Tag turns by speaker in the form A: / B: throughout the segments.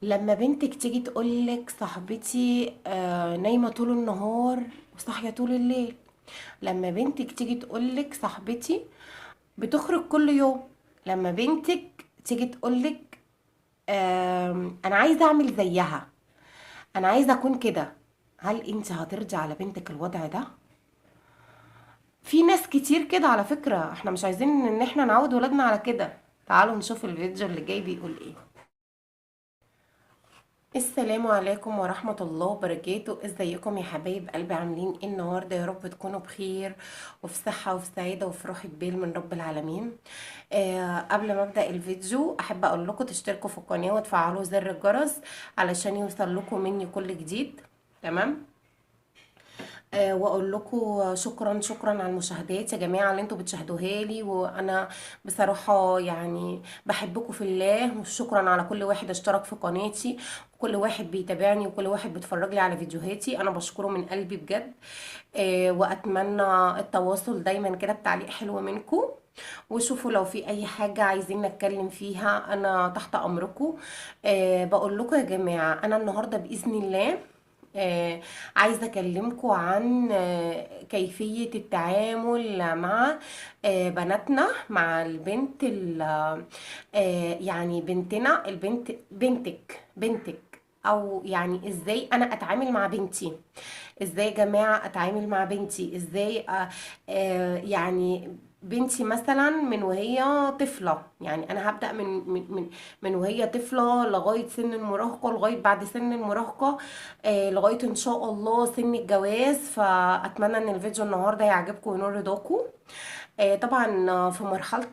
A: لما بنتك تيجي تقولك صاحبتي نايمة طول النهار وصاحية طول الليل. لما بنتك تيجي تقولك صاحبتي بتخرج كل يوم. لما بنتك تيجي تقولك انا عايزة اعمل زيها، انا عايزة اكون كده. هل انت هترضي على بنتك الوضع ده؟ في ناس كتير كده على فكرة، احنا مش عايزين ان احنا نعود ولادنا على كده. تعالوا نشوف الفيديو اللي جاي بيقول ايه. السلام عليكم ورحمة الله وبركاته. ازيكم يا حبايب قلبي؟ عاملين ايه النهاردة؟ يا رب تكونوا بخير وفي صحة وفي سعادة وفي راحة بال من رب العالمين. قبل ما ابدأ الفيديو احب اقول لكم تشتركوا في القناة وتفعلوا زر الجرس علشان يوصل لكم مني كل جديد. تمام. واقول لكم شكرا على المشاهدات يا جماعه اللي انتوا بتشاهدوها لي، وانا بصراحه يعني بحبكم في الله. وشكرا على كل واحد اشترك في قناتي وكل واحد بيتابعني وكل واحد بيتفرج لي على فيديوهاتي، انا بشكره من قلبي بجد. واتمنى التواصل دايما كده بتعليق حلو منكم. وشوفوا لو في اي حاجة عايزين نتكلم فيها انا تحت امركم. بقول لكم يا جماعة انا النهاردة باذن الله آه عايزة أكلمكم عن كيفية التعامل مع بناتنا، مع البنت يعني بنتنا، بنتك، أو يعني إزاي أنا أتعامل مع بنتي. إزاي يا جماعة أتعامل مع بنتي؟ إزاي يعني بنتي مثلا من وهي طفلة، يعني أنا هبدأ من وهي طفلة لغاية سن المراهقة، لغاية بعد سن المراهقة، لغاية ان شاء الله سن الجواز. فاتمنى ان الفيديو النهاردة يعجبكم وينور رضاكم. طبعا في مرحلة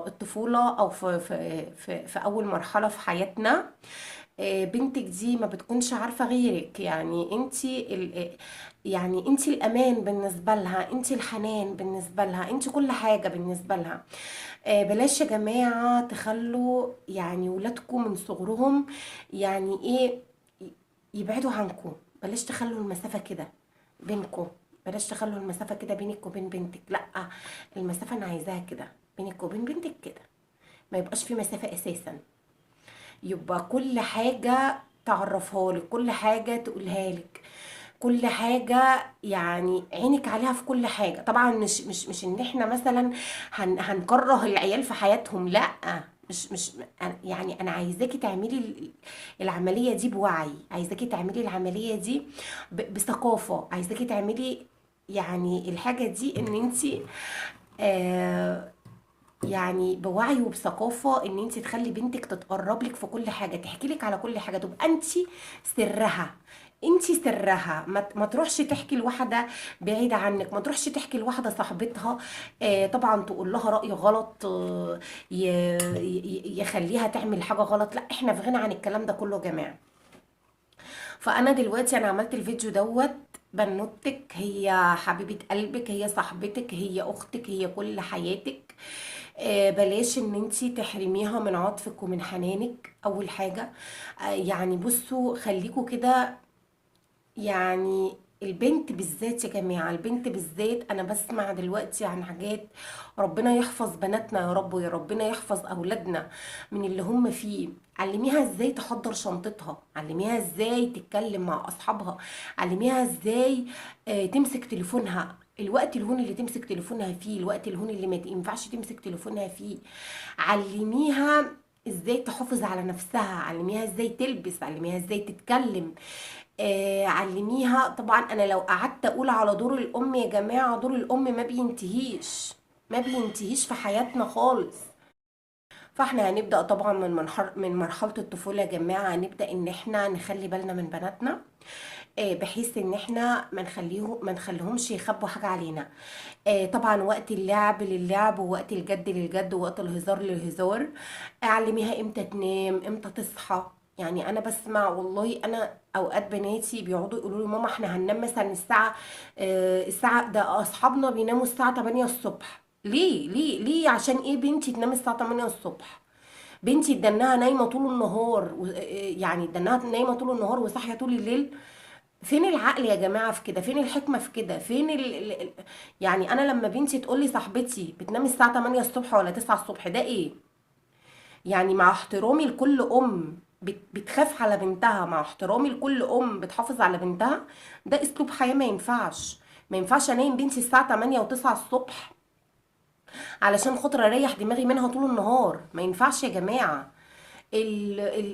A: الطفولة او في اول مرحلة في حياتنا، بنتك دي ما بتكونش عارفة غيرك. يعني يعني انتي الامان بالنسبة لها، انتي الحنان بالنسبة لها، انتي كل حاجة بالنسبة لها. بلاش يا جماعة تخلوا يعني ولادكم من صغرهم يعني ايه يبعدوا عنكم. بلاش تخلوا المسافة كده بينكم. بلاش تخلوا المسافة كده بينك وبين بنتك، لا. المسافة انا عايزاها كده بينك وبين بنتك كده، ما يبقاش في مسافة اساسا. يبقى كل حاجة تعرفها لك، كل حاجة تقولها لك، كل حاجة يعني عينك عليها في كل حاجة. طبعا مش ان احنا مثلا هنكره العيال في حياتهم، لا. مش يعني انا عايزاكي تعملي العملية دي بوعي، عايزاكي تعملي العملية دي بثقافة، عايزاكي تعملي يعني الحاجة دي ان انتي آه يعني بوعي وبثقافه، ان انت تخلي بنتك تتقرب لك في كل حاجه، تحكي لك على كل حاجه، تبقى انت سرها. انت سرها، ما تروحش تحكي لواحده بعيده عنك، ما تروحش تحكي لواحده صاحبتها طبعا تقول لها راي غلط، يخليها تعمل حاجه غلط. لا، احنا في غنى عن الكلام ده كله يا جماعه. فانا دلوقتي انا عملت الفيديو دوت. بنوتك هي حبيبة قلبك، هي صاحبتك، هي اختك، هي كل حياتك. بلاش ان انتي تحرميها من عطفك ومن حنانك اول حاجة. يعني بصوا خليكوا كده. يعني البنت بالذات يا جماعة، البنت بالذات أنا بسمع دلوقتي عن حاجات. ربنا يحفظ بناتنا يا رب، ويا ربنا يحفظ أولادنا من اللي هم فيه. علميها ازاي تحضر شنطتها، علميها ازاي تتكلم مع أصحابها، علميها ازاي تمسك تليفونها. الوقت الهون اللي تمسك تليفونها فيه، الوقت الهون اللي ما ينفعش تمسك تليفونها فيه. علميها ازاي تحافظ على نفسها، علميها ازاي تلبس، علميها ازاي تتكلم. علميها. طبعا انا لو قعدت اقول على دور الام يا جماعة، دور الام ما بينتهيش، ما بينتهيش في حياتنا خالص. فاحنا هنبدأ طبعا من مرحلة الطفولة يا جماعة، هنبدأ ان احنا نخلي بالنا من بناتنا، بحيث ان احنا ما نخليهمش يخبوا حاجة علينا. طبعا وقت اللعب للعب، ووقت الجد للجد، ووقت الهزار للهزار. اعلميها امتى تنام، امتى تصحى. يعني انا بسمع والله، انا اوقات بناتي بيقعدوا يقولوا لي ماما احنا هننام مثلا الساعه ده اصحابنا بيناموا الساعه 8 الصبح. ليه عشان ايه بنتي تنام الساعه 8 الصبح؟ بنتي اتدناها نايمه طول النهار يعني اتدناها نايمه طول النهار وصاحيه طول الليل. فين العقل يا جماعه في كده؟ فين الحكمه في كده؟ فين يعني انا لما بنتي تقول لي صاحبتي بتنام الساعه 8 الصبح ولا 9 الصبح، ده ايه؟ يعني مع احترامي لكل ام، بتخاف على بنتها، مع احترامي لكل ام بتحافظ على بنتها، ده اسلوب حياة ما ينفعش. ما ينفعش انام بنتي الساعة 8 و9 الصبح علشان خاطر اريح دماغي منها طول النهار. ما ينفعش يا جماعة.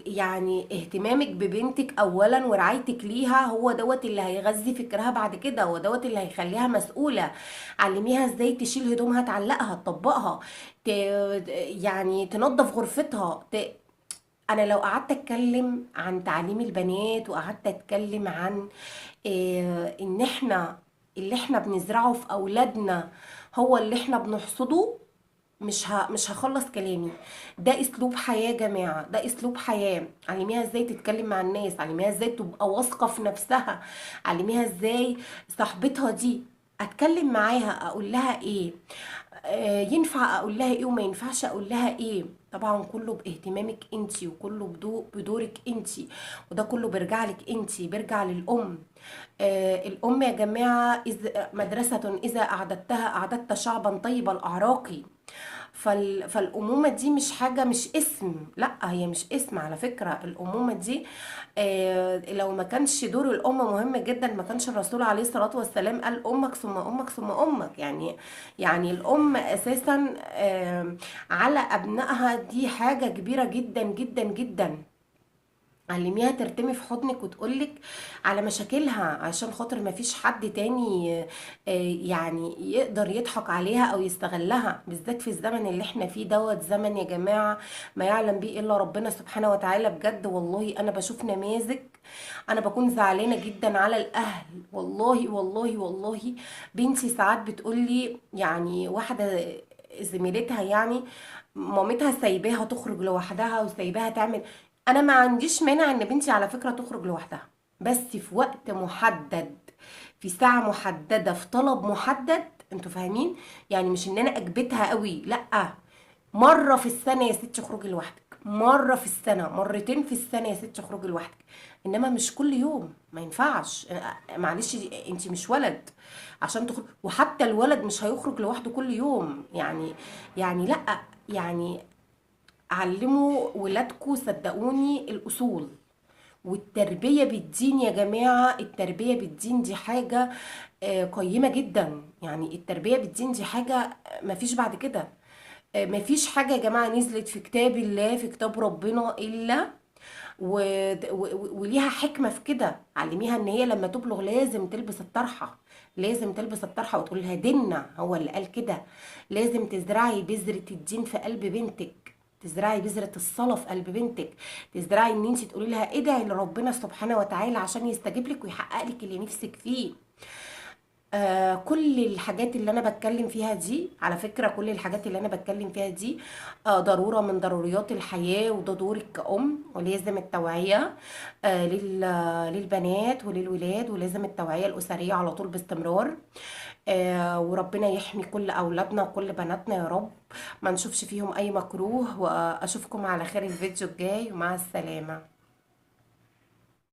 A: يعني اهتمامك ببنتك اولا ورعايتك ليها هو دوت اللي هيغذي فكرها بعد كده، هو دوت اللي هيخليها مسؤولة. علميها ازاي تشيل هدومها، تعلقها، تطبقها، ت... يعني تنظف غرفتها. انا لو قعدت اتكلم عن تعليم البنات، وقعدت اتكلم عن ان احنا اللي احنا بنزرعه في اولادنا هو اللي احنا بنحصده، مش هخلص كلامي. ده اسلوب حياة يا جماعة، ده اسلوب حياة. علميها ازاي تتكلم مع الناس، علميها ازاي تبقى واثقة في نفسها، علميها ازاي صاحبتها دي اتكلم معاها اقول لها ايه، ينفع اقول لها ايه وما ينفعش اقول لها ايه. طبعا كله باهتمامك انتي، وكله بدورك انتي، وده كله بيرجع لك انتي، بيرجع للام. الام يا جماعة مدرسة اذا اعددتها اعددت شعبا طيب الاعراق. فالأمومة دي مش حاجة، مش اسم، لا هي مش اسم على فكرة. الأمومة دي لو ما كانش دور الأم مهم جدا ما كانش الرسول عليه الصلاة والسلام قال أمك ثم أمك ثم أمك. يعني الأم أساسا على أبنائها دي حاجة كبيرة جدا جدا جدا. علميها ترتمي في حضنك وتقولك على مشاكلها، عشان خاطر ما فيش حد تاني يعني يقدر يضحك عليها او يستغلها، بالذات في الزمن اللي احنا فيه دوت. زمن يا جماعة ما يعلم بيه الا ربنا سبحانه وتعالى. بجد والله انا بشوف نماذج انا بكون زعلانة جدا على الاهل. والله والله والله بنتي ساعات بتقولي، يعني واحدة زميلتها يعني مامتها سايباها تخرج لوحدها وسايباها تعمل. انا ما عنديش مانع ان بنتي على فكرة تخرج لوحدها، بس في وقت محدد، في ساعة محددة، في طلب محدد. انتوا فاهمين؟ يعني مش ان انا اجبتها قوي، لا. مرة في السنة يا ستي اخرجي لوحدك، مرة في السنة، مرتين في السنة يا ستي اخرجي لوحدك، انما مش كل يوم. ما ينفعش. معلش انت مش ولد عشان تخرج، وحتى الولد مش هيخرج لوحده كل يوم. يعني لا. يعني علموا ولادكم صدقوني الأصول. والتربية بالدين يا جماعة، التربية بالدين دي حاجة قيمة جدا. يعني التربية بالدين دي حاجة مفيش بعد كده. مفيش حاجة يا جماعة نزلت في كتاب الله، في كتاب ربنا إلا وليها حكمة في كده. علميها ان هي لما تبلغ لازم تلبس الطرحة، لازم تلبس الطرحة، وتقول لها ديننا هو اللي قال كده. لازم تزرعي بذرة الدين في قلب بنتك، تزرعي بذرة الصلاة في قلب بنتك، تزرعي ان انت تقولي لها ادعي لربنا سبحانه وتعالى عشان يستجيب لك ويحقق لك اللي نفسك فيه. كل الحاجات اللي انا بتكلم فيها دي، على فكرة كل الحاجات اللي انا بتكلم فيها دي ضرورة من ضروريات الحياة، وده دورك كأم. ولازم التوعية للبنات وللولاد، ولازم التوعية الأسرية على طول باستمرار. وربنا يحمي كل أولادنا وكل بناتنا يا رب، ما نشوفش فيهم أي مكروه. وأشوفكم على خير الفيديو الجاي، ومع السلامة.